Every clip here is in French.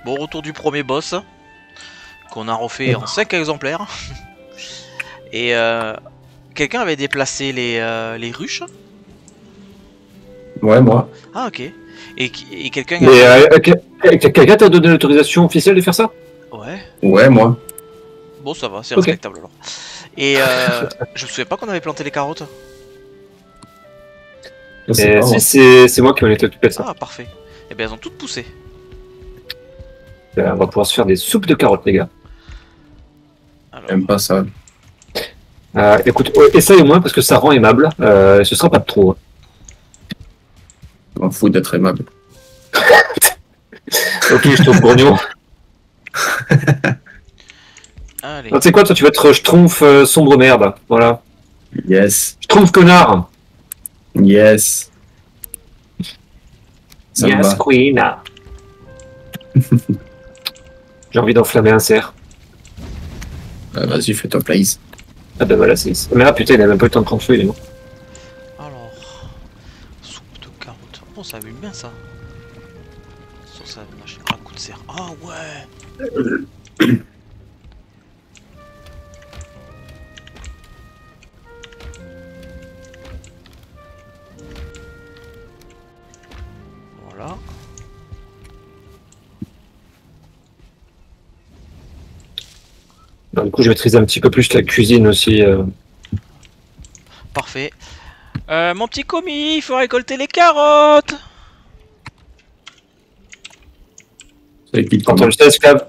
Bon, retour du premier boss, qu'on a refait en 5 exemplaires. Et quelqu'un avait déplacé les ruches. Ouais, moi. Ah, ok. Et quelqu'un... Quelqu'un t'a donné l'autorisation officielle de faire ça? Ouais. Ouais, moi. Bon, ça va, c'est Ok. respectable alors. Et je me souviens pas qu'on avait planté les carottes. C'est moi qui m'en étais occupé de ça. Ah, parfait. Et bien, elles ont toutes poussé. On va pouvoir se faire des soupes de carottes, les gars. Alors, J'aime pas ça. Écoute, essaye au moins parce que ça rend aimable. Ce sera pas de trop. Je m'en fous d'être aimable. Ok, je trouve grognon. allez. Tu sais quoi, toi tu vas être schtroumpf sombre merde. Voilà. Yes. Schtroumpf connard. Yes. Ça me Yes, va. queen. J'ai envie d'enflammer un cerf. Vas-y, fais-toi plaisir. Ah bah voilà, c'est... Mais là, putain, il a même pas eu le temps de prendre feu, il est mort. Alors, soupe de carottes. Oh, ça avait bien ça. Sur ça, un coup de serre. Ah ouais. Voilà. Du coup, je maîtrise un petit peu plus la cuisine aussi. Parfait. Mon petit commis, il faut récolter les carottes. C'est qui Quand on le sait, esclave.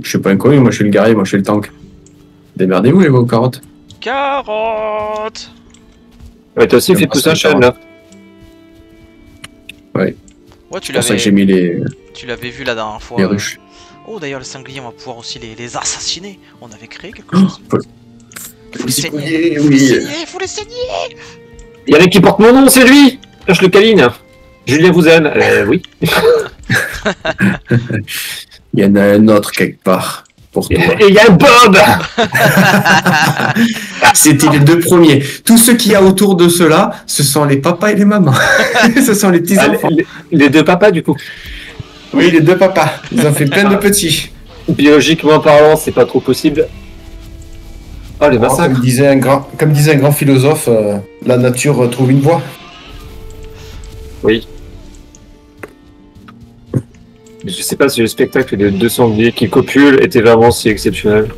Je suis pas un commis, moi je suis le guerrier, moi je suis le tank. Démerdez-vous les vos carottes. Carottes. Ouais, toi aussi, J'aime fais pas pousser ça, un les chêne, carottes. là. Ouais, tu C'est pour ça que j'ai mis tu l'avais vu la dernière fois. les ruches. Oh, d'ailleurs, les sangliers, on va pouvoir aussi les assassiner. On avait créé quelque chose. Faut les s'y saigner. couiller, oui. Faut les saigner. Il y en a qui porte mon nom, c'est lui. Là, je le câline. Julien Vouzane. Oui. Il y en a un autre quelque part. Pour toi. Et il y a Bob. C'était les deux premiers. Tout ce qu'il y a autour de ceux-là, ce sont les papas et les mamans. Ce sont les petits enfants. Les deux papas, du coup. Oui, les deux papas. Ils ont fait plein de petits. Biologiquement parlant, c'est pas trop possible. Oh, les massacres. Comme disait un grand philosophe, la nature trouve une voie. Oui. Mais je sais pas si le spectacle des deux sangliers qui copulent était vraiment si exceptionnel.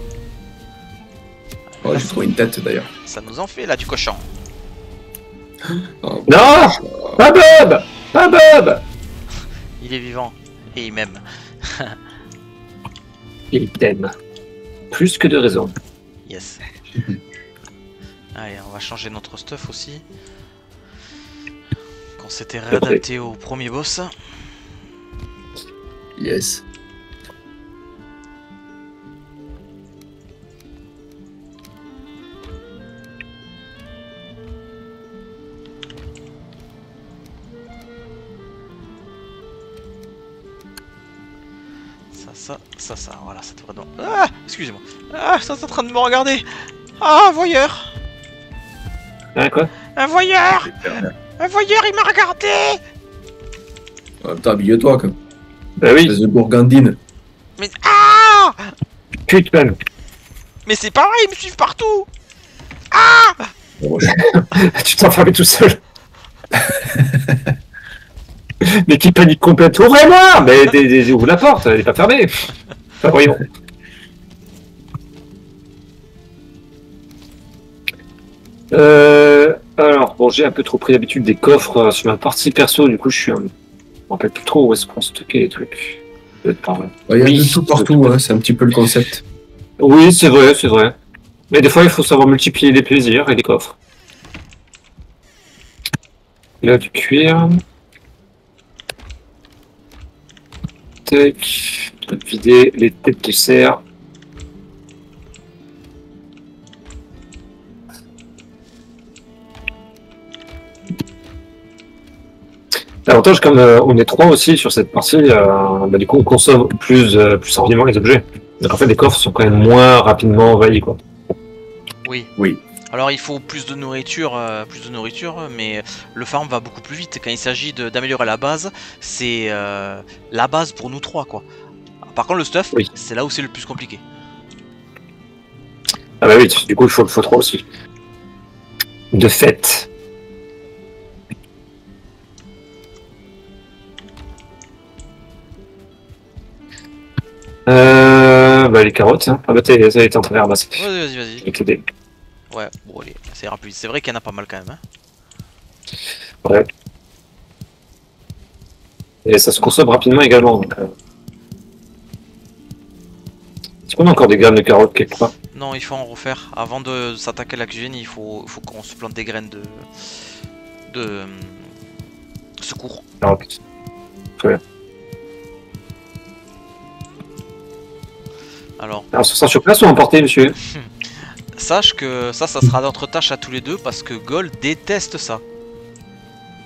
Oh, j'ai trouvé une tête d'ailleurs. Ça nous en fait là du cochon. Oh, Non, pas Bob. Pas Bob. Il est vivant et il m'aime. Il t'aime. Plus que de raison. Yes. Allez, on va changer notre stuff aussi. Qu'on s'était réadapté au premier boss. yes. Ça, voilà, ça devrait... Ah, excusez-moi. Ah, ça c'est en train de me regarder. Ah, un voyeur. Hein, quoi? Un voyeur. Un voyeur, il m'a regardé. Attends, habille-toi, comme. Bah oui. Espèce de gourgandine. Mais... Ah. Putain. Mais c'est pas vrai, ils me suivent partout. Ah. Bon, Tu t'es enfermé tout seul. Mais qui panique complètement. Ouvrez-moi. Mais ouvre la porte, elle est pas fermée. Enfin, voyons. Alors, bon, j'ai un peu trop pris l'habitude des coffres sur ma partie perso, du coup, je me rappelle plus trop où est-ce qu'on stockait les trucs. Par là. il y a Oui, de tout partout, hein, c'est un petit peu le concept. Oui, c'est vrai, c'est vrai. Mais des fois, il faut savoir multiplier les plaisirs et les coffres. Là, du cuir. Tac. Vider les têtes de cerf. L'avantage, comme on est 3 aussi sur cette partie, bah, du coup on consomme plus rapidement les objets. Donc en fait les coffres sont quand même moins rapidement envahis quoi. Oui. Oui. Alors il faut plus de nourriture, mais le farm va beaucoup plus vite. Quand il s'agit d'améliorer la base, c'est la base pour nous 3 quoi. Par contre le stuff, Oui. c'est là où c'est le plus compliqué. Ah bah oui, du coup il faut le x3 aussi. De fait. Bah les carottes, hein. Ah bah ça a été en train de ramasser. Vas-y. Avec les dés. Ouais, bon allez, ça ira plus vite. C'est vrai qu'il y en a pas mal quand même. Hein. Ouais. Et ça se consomme rapidement également. Donc, est-ce qu'on a encore des graines de carottes quelque part? Non, il faut en refaire. Avant de s'attaquer à la cuisine, il faut qu'on se plante des graines de secours. Carottes. Très bien. Alors, Ce sera sur place ou emporté, monsieur? sache que ça sera notre tâche à tous les deux parce que Gold déteste ça.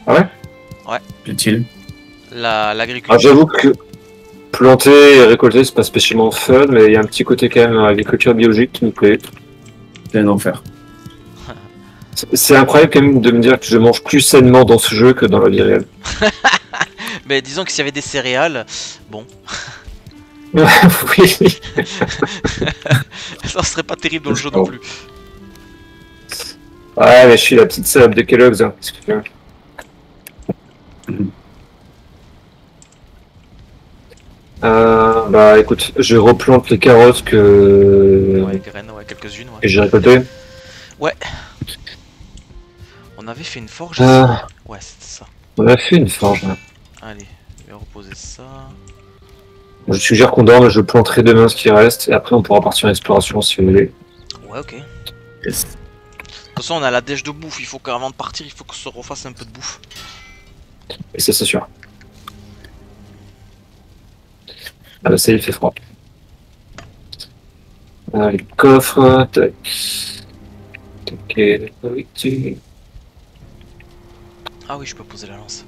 Ah ouais? Utile. L'agriculture. Ah, j'avoue que planter et récolter, c'est pas spécialement fun, mais il y a un petit côté quand même agriculture biologique qui me plaît. C'est un enfer. C'est incroyable quand même de me dire que je mange plus sainement dans ce jeu que dans la vie réelle. Mais disons que s'il y avait des céréales, bon, Oui. ça serait pas terrible dans le jeu non plus. Ouais, mais je suis la petite salope de Kellogg's. Hein. Qu'est-ce que tu veux? Bah écoute, je replante les carottes que Ouais, graines, ouais, quelques-unes. Ouais. que j'ai récoltées. On avait fait une forge. Euh. ici. Ouais, c'était ça. On a fait une forge. Là. Allez, je vais reposer ça. Je suggère qu'on dorme, je planterai demain ce qui reste, et après on pourra partir en exploration si vous voulez. Ouais, ok. Yes. De toute façon, on a la dèche de bouffe. Il faut qu'avant de partir, il faut qu'on se refasse un peu de bouffe. Et ça, c'est sûr. Ah bah ça, il fait froid. Les coffres, tac. Ok, oui. Ah oui, je peux poser la lance.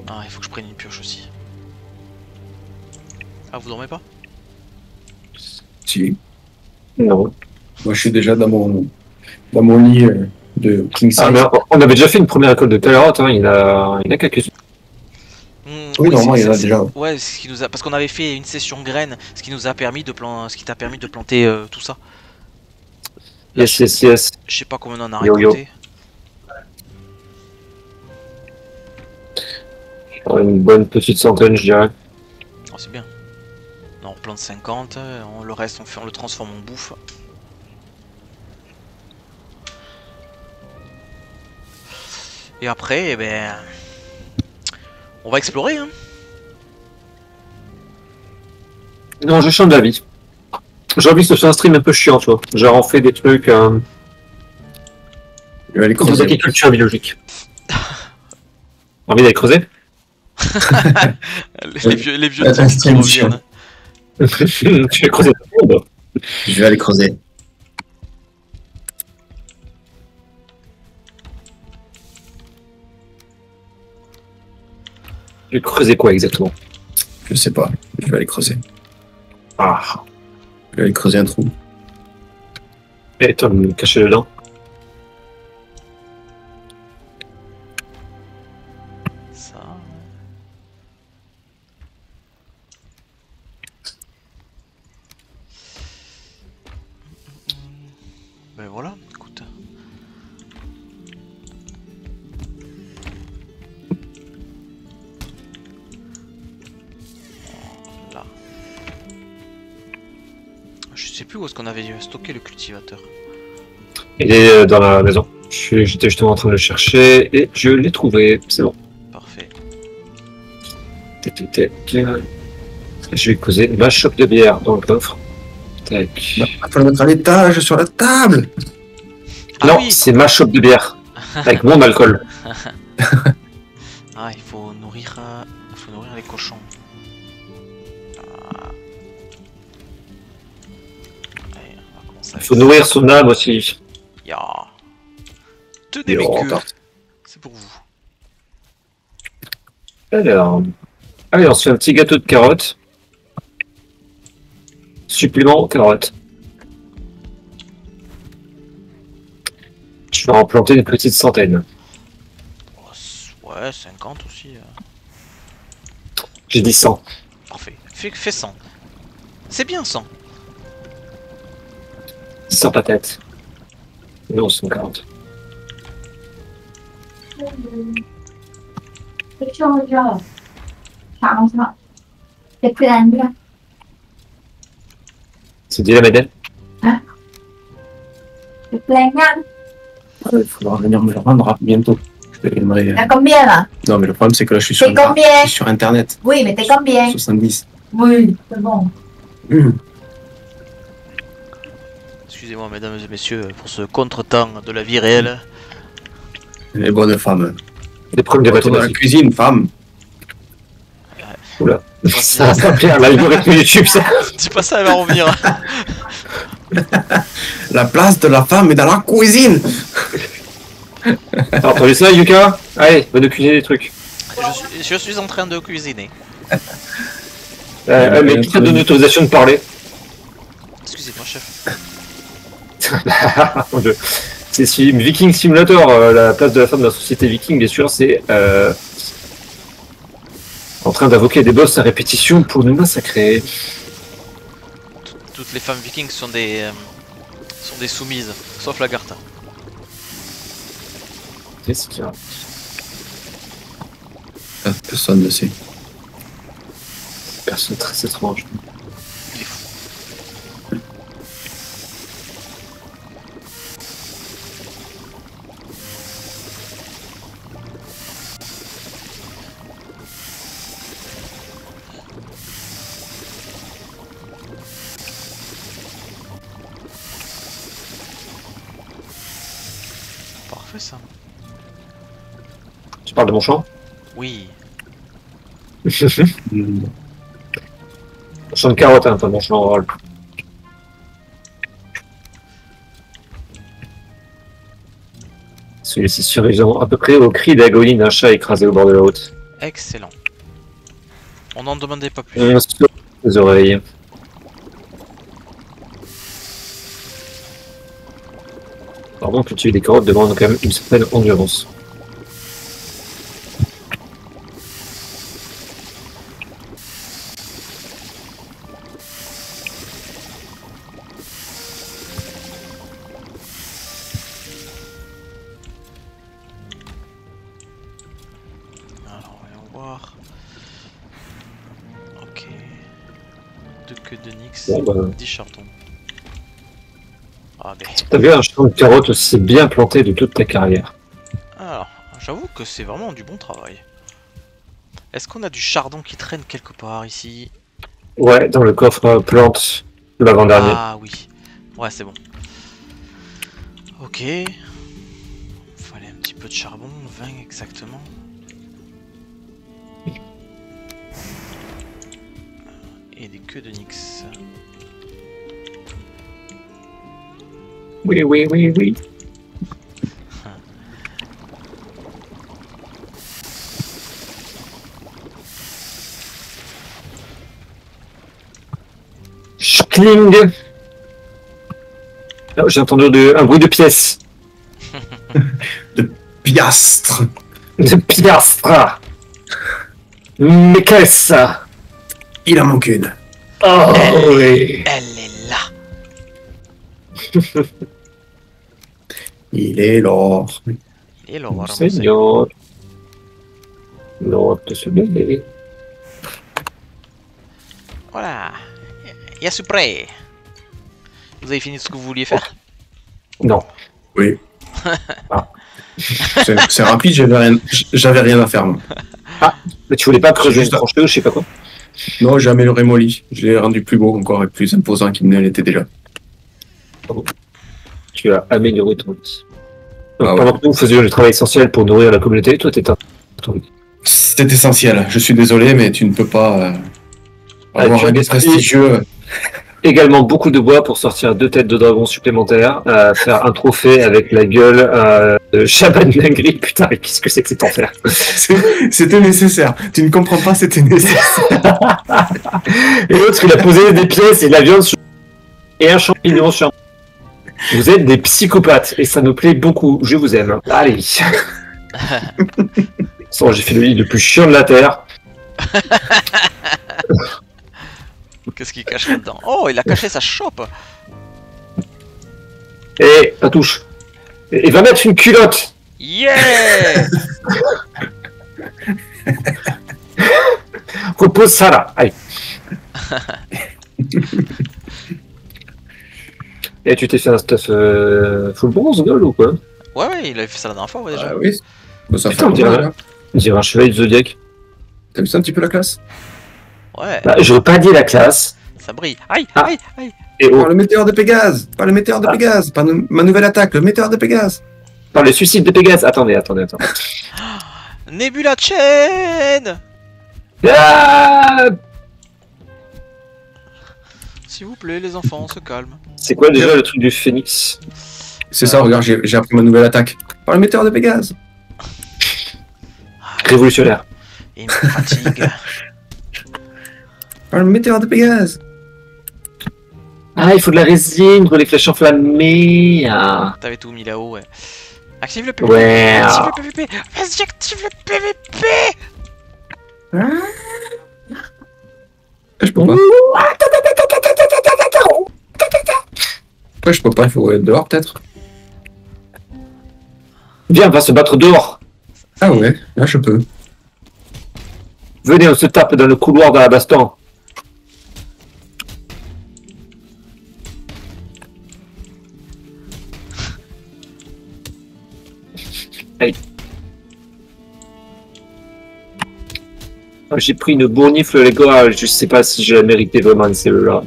Ah, il faut que je prenne une pioche aussi. Ah, vous dormez pas? Si. Non. Moi, je suis déjà dans mon lit de king size. Ah, mais on avait déjà fait une première école de carottes, hein. Il y en a quelques-unes. Oui, normalement, il y en a c'est- déjà. Ouais, ce qui nous a... parce qu'on avait fait une session graines, ce qui nous a permis de ce qui t'a permis de planter tout ça. Là, Yes. je sais pas combien on en a Yo, yo. récolté. Une bonne petite centaine, je dirais. Oh, c'est bien. Non, on plante 50, le reste on le transforme en bouffe. Et après, eh ben, on va explorer, hein. Non, je change d'avis. J'ai envie que ce soit un stream un peu chiant, tu vois. Genre, on fait des trucs Je vais aller creuser. d'agriculture biologique. Envie d'aller creuser? Les vieux Un types qui stream reviennent. Tu vais creuser tout le monde. Je vais aller creuser. Tu vais creuser quoi exactement? Je sais pas. Je vais aller creuser. Ah. Je vais aller creuser un trou. Et toi, me cacher dedans. Ça. Ben voilà, écoute. Là. Je sais plus où est-ce qu'on avait stocké le cultivateur. Il est dans la maison. J'étais justement en train de le chercher et je l'ai trouvé. C'est bon. Parfait. Je vais poser ma chope de bière dans le coffre. Tac. Il faut le mettre à l'étage, sur la table. Ah Non, oui. c'est ma chope de bière. Avec mon alcool. Ah, il faut nourrir les cochons. Ah. Allez, on va commencer Il avec faut nourrir son âme aussi. Ya. Tenez mes queues. C'est pour vous. Alors, allez, on se fait un petit gâteau de carottes. Supplément carottes. Je vais en planter une petite centaine. Ouais, 50 aussi. J'ai dit 100. Parfait. Fais 100. C'est bien 100. 100 patates. Non, 140. ช่วงยอดถามว่าจะเพื่อนด้วย C'est dit la Madeleine? จะแปลงงาน Il faudra venir me le rendre bientôt. J'aimerais... T'as combien là? Non, mais le problème, c'est que là, je suis T'es combien? je suis sur Internet. Oui, mais t'es combien? 70. Oui, c'est bon. Excusez-moi, mesdames et messieurs, pour ce contretemps de la vie réelle. Les bonnes femmes. Des problèmes de Retour dans la mathématiques. cuisine, femme. Oula. Ça va s'appeler un l'algorithme YouTube, ça. Dis pas ça, elle va revenir. La place de la femme est dans la cuisine. T'as entendu ça, Yuka? Allez, va nous cuisiner des trucs. Je suis en train de cuisiner. Mais qui t'a donné l'autorisation de parler? Excusez-moi, chef. Mon Dieu. C'est Viking Simulator, la place de la femme dans la société viking, bien sûr, c'est en train d'invoquer des boss à répétition pour nous massacrer. Toutes les femmes vikings sont des soumises, sauf la Gartha. Qu'est-ce qu'il y a? Personne ne sait. Personne très étrange. Il est fou. Parfait ça. Tu parles de mon champ? Oui. Hmm. Mon champ de carottes, hein, pas mon champ oral. Celui-ci survivant à peu près au cri d'agonie d'un chat écrasé au bord de la route. Excellent. On n'en demandait pas plus. On se les oreilles. Pardon, cultiver des carottes demande quand même une certaine endurance. Alors, voyons voir. Ok. 2 queues de Nyx, Bon, bah. 10 chardons. Ah ben. T'as vu un champ de carottes aussi bien planté de toute ta carrière? Alors, j'avoue que c'est vraiment du bon travail. Est-ce qu'on a du chardon qui traîne quelque part ici? Ouais, dans le coffre plante de l'avant-dernier. Ah oui. Ouais, c'est bon. Ok. Il fallait un petit peu de charbon, 20 exactement. Et des queues de Nyx. Oui, oui, oui, oui. Schkling. Oh, j'ai entendu un bruit de pièce. Piastre. De piastre. Mais qu'est-ce ça? Il en manque une. Oh oui. Elle est là. Il est l'or. Et là, on va ramasser. Seigneur. L'ordre de ce bébé. Voilà. Yasupré. Vous avez fini ce que vous vouliez faire? Non. Oui. C'est rapide, j'avais rien à faire. Moi. Mais tu voulais pas creuser une Juste- tranchée ou je sais pas quoi? Non, j'ai amélioré mon lit. Je l'ai rendu plus beau encore et plus imposant qu'il ne l'était déjà. Tu as amélioré ton lit. Donc, Ah ouais. pendant que nous faisions le travail essentiel pour nourrir la communauté, toi t'étais un... C'est essentiel. Je suis désolé, mais tu ne peux pas avoir tu as un des des prestigieux. Également beaucoup de bois pour sortir 2 têtes de dragon supplémentaires, faire un trophée avec la gueule Chaban dinguerie, putain, mais qu'est-ce que c'est que cet enfer? C'était nécessaire. Tu ne comprends pas, c'était nécessaire. Et l'autre, il a posé des pièces et de la viande sur... et un champignon sur... Vous êtes des psychopathes et ça nous plaît beaucoup. Je vous aime. Allez. J'ai fait le lit le plus chiant de la Terre. Qu'est-ce qu'il cache là-dedans? Oh, il a caché sa chope. Et ça touche. Et va mettre une culotte. Yeah. Repose ça là. Allez. Et tu t'es fait un stuff full bronze, Gol, ou quoi? Ouais, il avait fait ça la dernière fois, ouais, déjà. Ah oui. Bon, ça Putain, fait longtemps, là. on dirait un chevalier du Zodiac. T'as vu ça un petit peu la classe? Ouais, Bah, j'aurais pas dit la classe. ça brille. Aïe, Ah. aïe, aïe. Et Oh, oh, le météore de Pégase! Pas le météore de Pégase! Pas ma nouvelle attaque, le météore de Pégase! par le suicide de Pégase. Attendez. Nebula Chain. Ah, S'il vous plaît, les enfants, on se calme. c'est quoi déjà le truc du phénix? C'est ça, regarde, j'ai appris ma nouvelle attaque. Par le météore de Pégase! Révolutionnaire. Il me fatigue. Par le météore de Pégase! Ah, il faut de la résine pour les flèches enflammées. Ah. T'avais tout mis là-haut, ouais. Active le PVP. Ouais. Active le PVP. Vas-y, active le PVP. Je peux pas. Après, je peux pas, il faut être dehors peut-être. Viens, on va se battre dehors. Ah ouais, là je peux. Venez, on se tape dans le couloir de la baston. Allez. J'ai pris une bournifle, les gars. Je sais pas si j'ai mérité vraiment celle-là.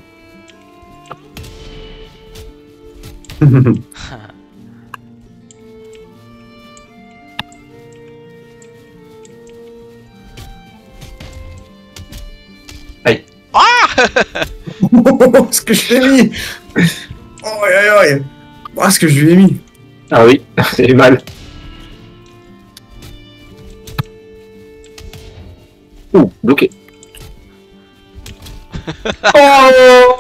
Oh, ce que je lui ai mis! Oh, aïe aïe aïe! Oh, ce que je lui ai mis! Ah oui, j'ai eu mal. Ouh, bloqué. Oh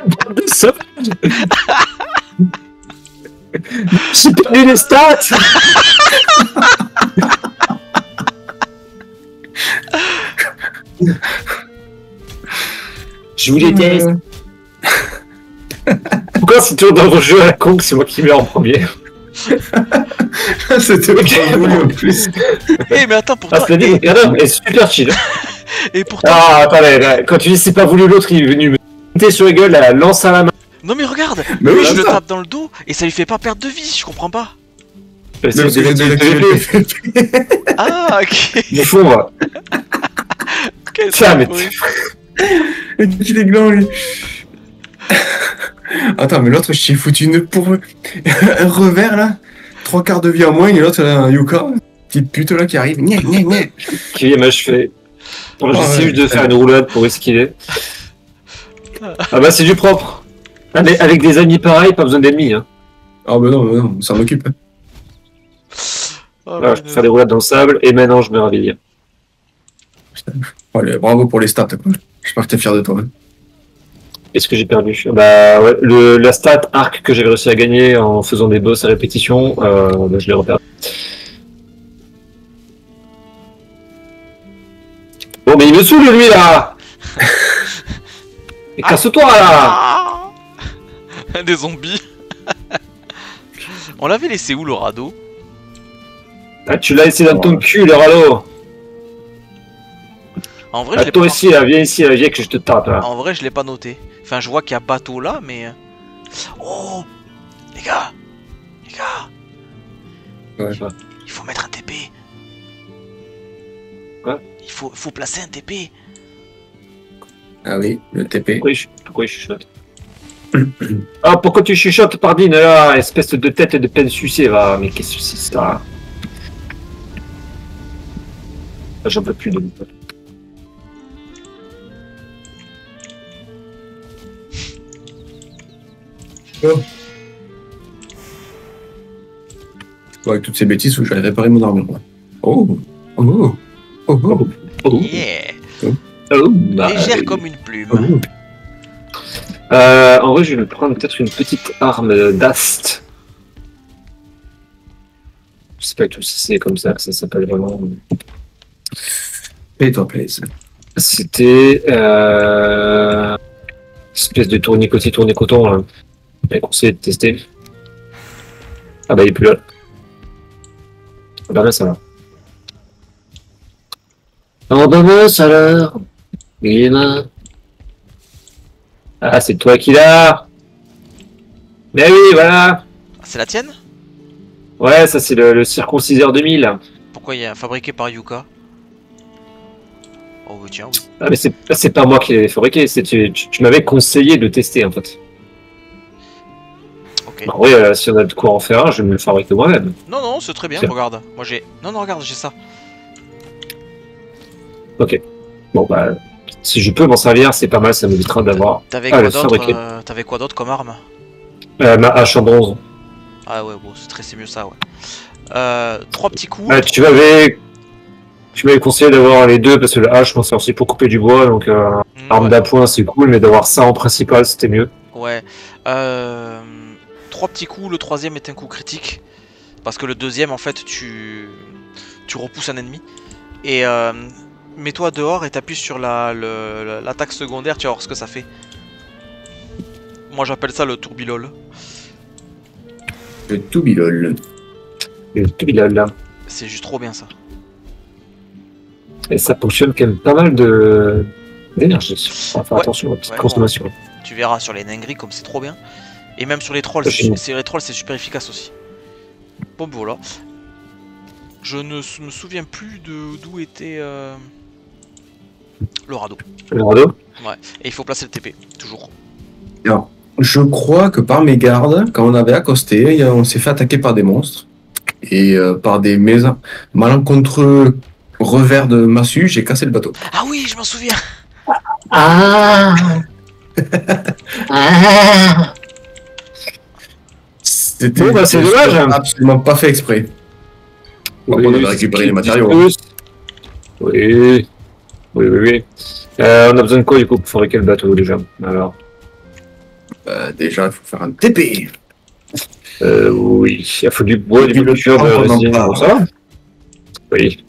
Bande de sauvages. J'ai perdu les stats. Je vous les teste. Pourquoi c'est toujours dans le jeu à la con que c'est moi qui meurs en premier? C'était pas voulu en plus. Eh, mais attends, pourtant. Ah, cela dit, mon gardeur est super chill. Et pourtant. Ah, attendez, là, quand tu dis c'est pas voulu, l'autre il est venu me monter sur la gueule, la lance à la main. Non, mais regarde. Mais Lui, oui, je le ça. tape dans le dos et ça lui fait pas perdre de vie, je comprends pas. C'est Mais des c'est Ah, ok. du fond, va. Quel Tiens, mais bruit. Le petit glands, lui. Attends, mais l'autre, je t'ai foutu une pour un revers là. 3/4 de vie en moins, et l'autre, elle a un Yuka. Petite pute là qui arrive. Nya, nya, nya. qui vient m'achever. Bon, j'essaie ouais, juste de faire une roulade pour esquiver. Ah bah c'est du propre. Ah, mais avec des amis pareils, pas besoin d'ennemis. Hein. Ah, mais non, on s'en occupe. Oh, Voilà, je peux faire des roulades dans le sable et maintenant je me réveille. Allez, bravo pour les stats, quoi. J'espère que t'es fier de toi. Hein. Est-ce que j'ai perdu? Bah ouais, la stat arc que j'avais réussi à gagner en faisant des boss à répétition, bah, je l'ai reperdu. Bon mais il me saoule lui là. Et casse-toi là. Ah. Des zombies. On l'avait laissé où le radeau? Ah, tu l'as laissé dans ton cul le radeau. En vrai, Ah, je l'ai toi pas... aussi là, viens ici là, viens que je te tape là. En vrai, je l'ai pas noté. Enfin, je vois qu'il y a bateau là, mais... Oh, les gars. Ouais. Il faut mettre un TP. Quoi? Il faut placer un TP. Ah oui, le TP. Pourquoi il chuchote? Ah, pourquoi tu chuchotes, Pardine, là, espèce de tête de peine sucée, va. Mais qu'est-ce que c'est ça? Ah, j'en peux plus de mon pote. Bon, avec toutes ces bêtises, faut que j'aille réparer mon armure. Moi. Oh. Oh. Oh. Oh. Oh, Yeah. oh, bah, Légère comme une plume. Oh. En vrai, je vais me prendre peut-être une petite arme d'ast. Je sais pas du tout si c'est comme ça que ça s'appelle vraiment. Fais-toi plaisir. C'était espèce de tournicoton là. J'ai conseillé de tester. Ah bah il est plus là. Ah bah mince alors. Oh bah mince alors. Il est là. Ah c'est toi qui l'as. Mais oui voilà. C'est la tienne? Ouais ça c'est le circonciseur 2000. Pourquoi il y a fabriqué par Yuka? Oh tiens, oui. Ah mais c'est pas moi qui l'ai fabriqué, c'est tu m'avais conseillé de tester en fait. Ok. En vrai si on a de quoi en faire un, je vais me le fabriquer moi-même. Non, non, c'est très bien, Tiens. regarde. Moi j'ai. Non, non, regarde, j'ai ça. Ok. Bon bah si je peux m'en servir c'est pas mal, ça m'évitera d'avoir T'avais Ah, quoi le d'autre fabriqué. T'avais quoi d'autre comme arme? ma hache en bronze. Ah ouais, bon, c'est mieux ça, ouais. 3 petits coups. Ouais, tu m'avais conseillé d'avoir les deux parce que la hache, je m'en sers aussi pour couper du bois, donc arme Ouais. d'appoint c'est cool, mais d'avoir ça en principal c'était mieux. Ouais. 3 petits coups, le troisième est un coup critique. Parce que le deuxième, en fait, tu repousses un ennemi. Et mets-toi dehors et t'appuies sur l'attaque secondaire, tu vas voir ce que ça fait. Moi j'appelle ça le tourbilol. Le tout bilol. Et tout il a là. C'est juste trop bien ça. Et ça fonctionne quand même pas mal d'énergie. Faut faire Ouais. attention à la petite Ouais, consommation. Tu verras sur les dingueries comme c'est trop bien. Et même sur les trolls, c'est super efficace aussi. Bon ben voilà. Je ne me souviens plus d'où était le radeau. Le radeau. Et il faut placer le TP, toujours. Alors, je crois que par mes gardes, quand on avait accosté, on s'est fait attaquer par des monstres. Et par des malencontreux revers de massue, j'ai cassé le bateau. Ah oui, je m'en souviens. Ah Ah C'était Bon, bah, c'est dommage. absolument pas fait exprès. Bon, on avait récupéré les matériaux. Oui. Oui. Oui. On a besoin de quoi du coup pour fabriquer le bateau déjà? Alors. Déjà, il faut faire un TP. Oui, il faut du bois, du le culture de temps qu'on en résine, parle. pour ça. Oui.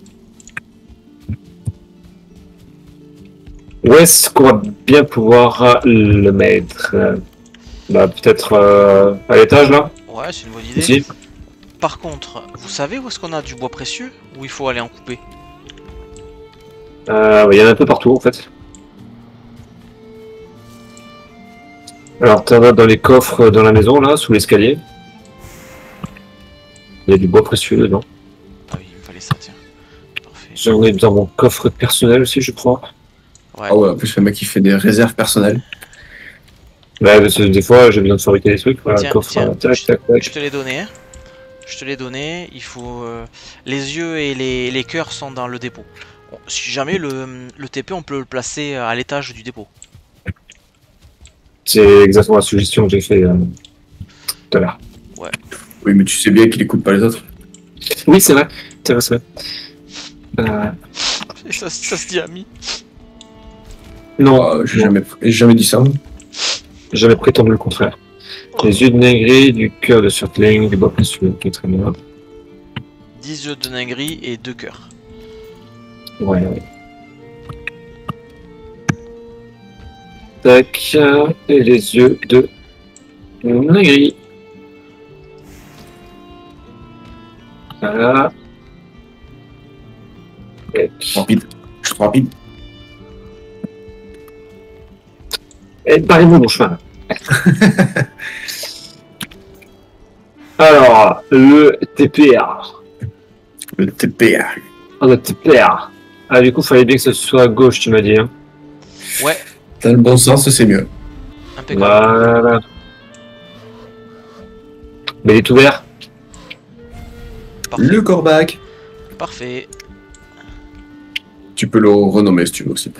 Où est-ce qu'on va bien pouvoir le mettre? Bah, peut-être à l'étage là? Ouais, c'est une bonne idée. Ici? Par contre, vous savez où est-ce qu'on a du bois précieux? Où il faut aller en couper? Il y en a un peu partout en fait. Alors, t'en as dans les coffres dans la maison là, sous l'escalier. Il y a du bois précieux dedans. Ah oui, il me fallait ça, tiens. Parfait. J'en ai dans mon coffre personnel aussi, je crois. Ouais. Ah ouais, en plus, le mec, il fait des réserves personnelles. Ouais, parce que des fois, j'ai besoin de fabriquer des trucs. Voilà, Tiens, coffre, tiens, tac. Je te l'ai donné, hein. Je te l'ai donné. Il faut. Les yeux et les cœurs sont dans le dépôt. Bon, si jamais le TP, on peut le placer à l'étage du dépôt. C'est exactement la suggestion que j'ai fait tout à l'heure. Oui, mais tu sais bien qu'il écoute pas les autres. Oui, c'est vrai. C'est vrai. Et ça se dit ami. Non, J'ai jamais dit ça. j'ai jamais prétendu le contraire. Les yeux de Négri, du cœur de Surtling, du bois précieux, qui est très bien. 10 yeux de dinguerie et 2 cœurs. Ouais. Tac, et les yeux de Négri. Voilà. Et Rapide. Je suis trop rapide. barrez-vous mon chemin. Alors, le TPR. Le TPA. Oh, le TPR. Ah, du coup, fallait bien que ce soit à gauche, tu m'as dit. Hein. Ouais, Dans le bon sens, c'est mieux. impeccable. Voilà. Mais il est ouvert. Parfait. Le corbac. Parfait. Tu peux le renommer si tu veux aussi.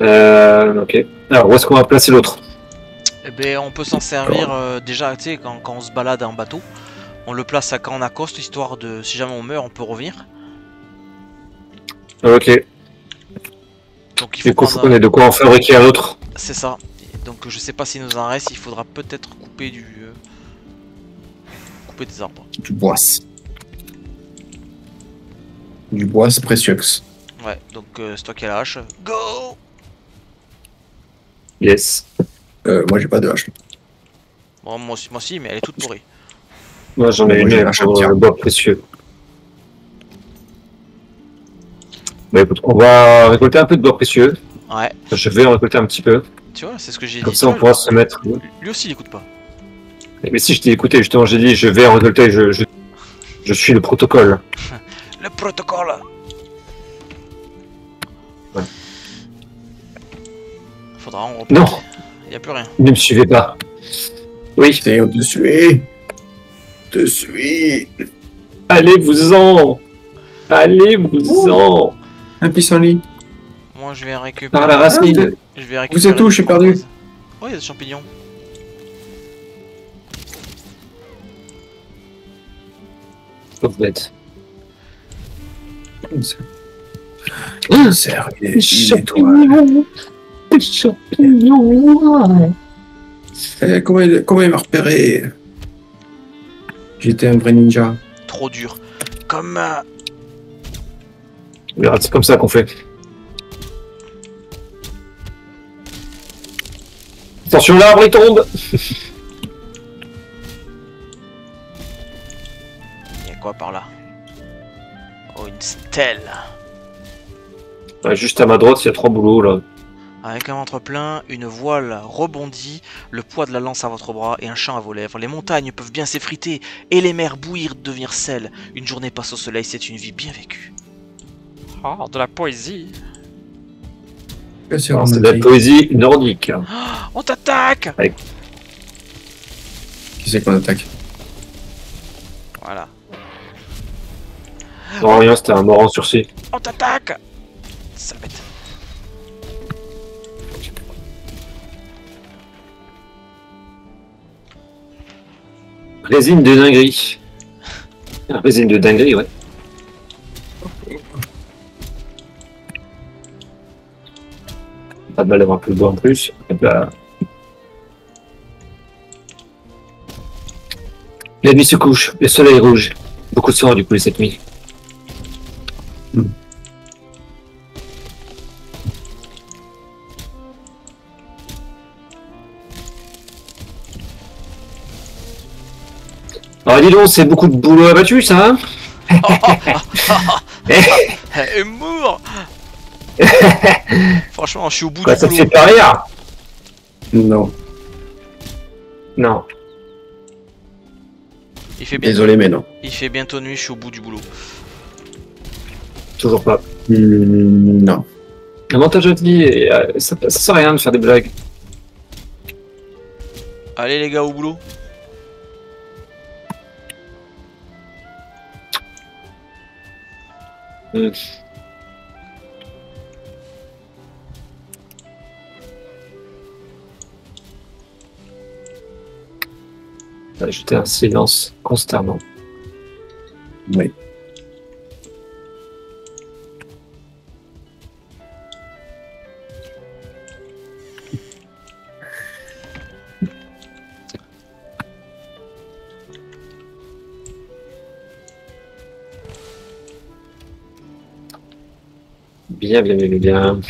Ok. Alors, où est-ce qu'on va placer l'autre? Eh ben, on peut s'en servir déjà, tu sais, quand on se balade en bateau. On le place à quand on accoste, histoire de, si jamais on meurt, on peut revenir. Ok. Donc il Du faut coup, faut prendre... qu'on ait de quoi en fabriquer un autre. C'est ça. Donc je sais pas s'il nous en reste, il faudra peut-être couper couper des arbres. Du bois. Du bois, c'est précieux. Ouais, donc c'est toi qui as la hache. Go! Yes. Moi, j'ai pas de hache. Bon, moi aussi, mais elle est toute pourrie. Moi, j'en ai Moi, une j'ai la hache à pour pierre. le bois précieux. Bah écoute, on va récolter un peu de bois précieux. Ouais, Enfin, je vais en récolter un petit peu. tu vois, c'est ce que j'ai Comme dit. ça, on pourra se mettre. Lui aussi, il écoute pas. Mais si je t'ai écouté, justement, j'ai dit je vais en récolter, je suis le protocole. Le protocole! Ouais. Faudra en Non, Il y a plus rien. ne me suivez pas. Oui, Putain, on te suit. Te suit. allez-vous-en. Allez-vous-en. Un pissenlit. Moi, je vais récupérer. Par la racine. Je vais récupérer. Vous êtes où? des J'ai perdu. framboises. Oh, il y a des champignons. Pauvre bête. Serre, il Des est étoile. champignons. Des champignons. Comment il m'a repéré? J'étais un vrai ninja. Trop dur. Comme. Regarde, c'est comme ça qu'on fait. Attention, l'arbre il tombe. Il y a quoi par là? Oh, une stèle. Ouais, juste à ma droite, il y a 3 boulots là. Avec un ventre plein, une voile rebondie, le poids de la lance à votre bras et un chant à vos lèvres. Les montagnes peuvent bien s'effriter et les mers bouillir, devenir sel. Une journée passe au soleil, c'est une vie bien vécue. Oh, de la poésie. C'est Alors, c'est de la poésie nordique. On t'attaque! Qui c'est qu'on attaque? Voilà. Non, rien, c'était un mort en sursis. On t'attaque! Sale bête. Résine de dinguerie. Résine de dinguerie, ouais. Pas de mal d'avoir un peu de bois en plus. Et bah... La nuit se couche, le soleil est rouge. Beaucoup de sang du coup cette nuit. Alors dis donc, c'est beaucoup de boulot abattu ça, hein? Humour! Franchement, je suis au bout Quoi, du ça te boulot. fait pas rire? Non. Non. Il fait bientôt, Désolé, mais non. il fait bientôt nuit, je suis au bout du boulot. Toujours pas. Non. L'avantage de dit, et, ça sert à rien de faire des blagues. Allez les gars, au boulot. Ajouter un silence constamment. Oui. Bien, bien, bien, bien.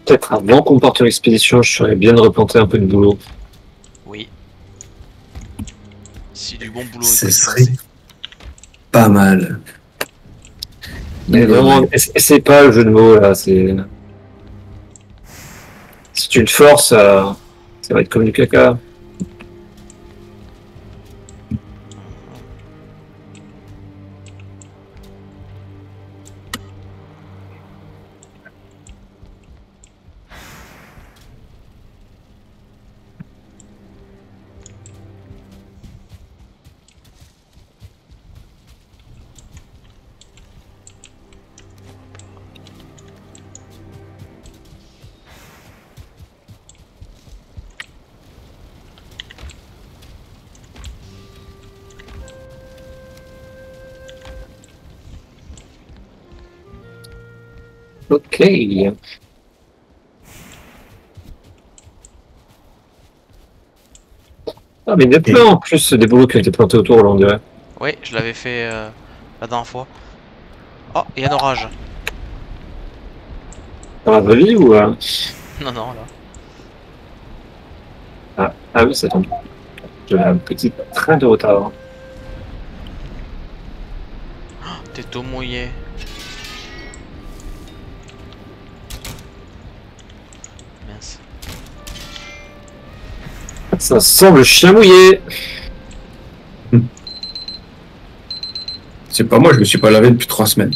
Peut-être avant qu'on parte en expédition, je serais bien de replanter un peu de boulot. Oui. Si du bon boulot Ce est serait passé. pas mal. Mais vraiment, c'est pas le jeu de mots là, c'est. Si tu te forces, ça va être comme du caca. Ok. Ah, mais des plans en plus, des boulots qui ont été plantés autour, là, on dirait. Oui, je l'avais fait la dernière fois. Oh, il y a un orage. Dans la vraie vie ou. Non, non, là. Ah oui, ça tombe. J'ai un petit train de retard. T'es tout mouillé. Mince. Ça sent le chien mouillé. C'est pas moi, je me suis pas lavé depuis 3 semaines.